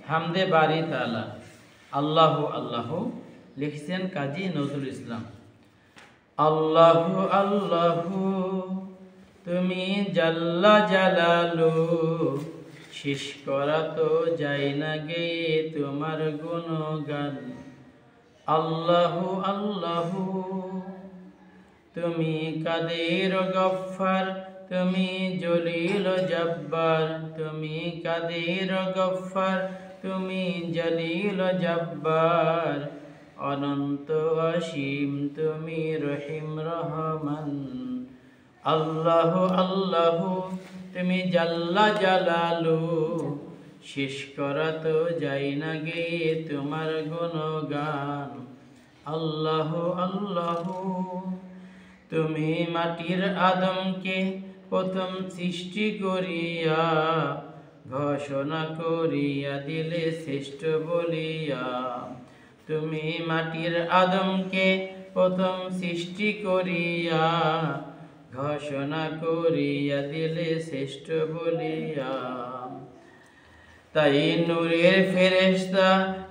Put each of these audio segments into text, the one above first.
হামদে বারি তাআলা। আল্লাহু আল্লাহু লিখছেন কাজী নজরুল ইসলাম। আল্লাহু আল্লাহু তুমি জাল্লা জালালু, শেষ করা তো যায় না গে তোমার গুণগান। আল্লাহু আল্লাহু তুমি কাদের গফফার, তুমি জলিল জব্বার। তুমি কাদের গফফার, তুমি জলিল জব্বার। অনন্ত অসীম তুমি রহিম রহমান। আল্লাহু আল্লাহু তুমি জাল্লা জালালু, শেষ করা তো যায় না গে তোমার গুণগান। আল্লাহু আল্লাহু তুমি মাটির আদমকে প্রথম সৃষ্টি করিয়া, ঘোষণা করিয়া দিলে শ্রেষ্ঠ বলিয়া। তুমি মাটির আদমকে প্রথম সৃষ্টি করিয়া, ঘোষণা করিয়া দিলে শ্রেষ্ঠ বলিয়া। তাই নূরের ফেরেশতা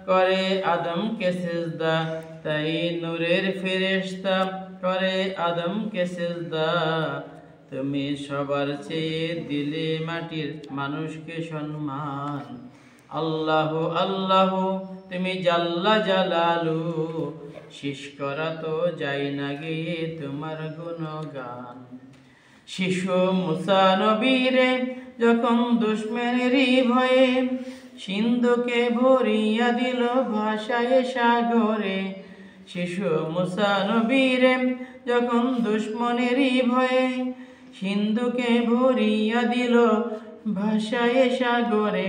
করে আদমকে সিজদা, তাই নূরের ফেরেশতা করে আদমকে সিজদা। তুমি সবার চেয়ে দিলে মাটির মানুষকে সম্মান। আল্লাহু আল্লাহু তুমি জাল্লা জালালু, শেষ করা তো যায় না গে তোমার গুণগান। শিশু মুসা নবীরে যখন দুশমনেরই ভয়ে, সিন্ধুকে ভরিয়া দিল ভাষায় সাগরে। শিশু মুসা নবীরে যখন দুশমনেরই ভয়ে, সিন্ধুকে ভরিয়া দিল ভাষায় সাগরে।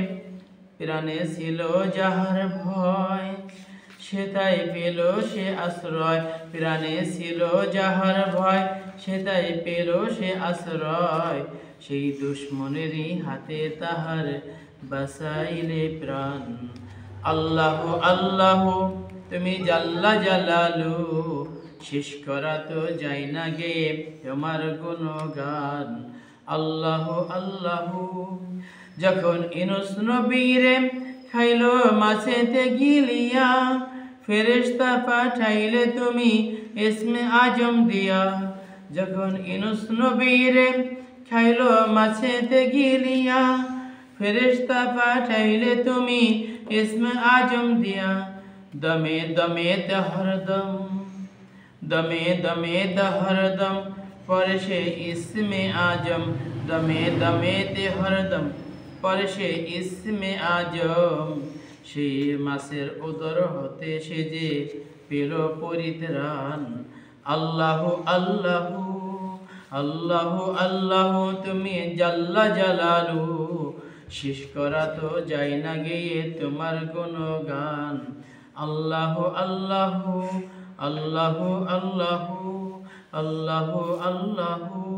প্রাণে ছিল যাহার ভয়, সেটাই পেল সে আশ্রয়। প্রাণে ছিল যাহার ভয়, সেটাই পেল সে আশ্রয়। সেই দুশমনেরই হাতে তাহার বাঁচাইলে প্রাণ। আল্লাহু আল্লাহু তুমি জাল্লা জালালু, শেষ করা তো যায় না গে তোমার গুণগান। আল্লাহু আল্লাহু যখন ইউনূস নবীরে খাইলো মাছেতে গিলিয়া, ফেরেশতা পাঠাইলে তুমি ইসমে আজম দিয়া। যখন ইউনূস নবীরে খাইলো মাছেতে গিলিয়া, ফেরেশতা পাঠাইলে তুমি ইসমে আজম দিয়া। দমে দমে হরদম, দমে দমে হরদম পরে সে ইসমে আজম। দমে দমে হরদম পরে সে ইসমে আজম। সেই মাসের উদর হতে সে যে পেল পরিত্রাণ। আল্লাহু আল্লাহু আল্লাহু আল্লাহু তুমি জাল্লা জালালু, শেষ করা তো যায় না গে তোমার গুণগান। আল্লাহু আল্লাহু আল্লাহু আল্লাহু আল্লাহু আল্লাহু।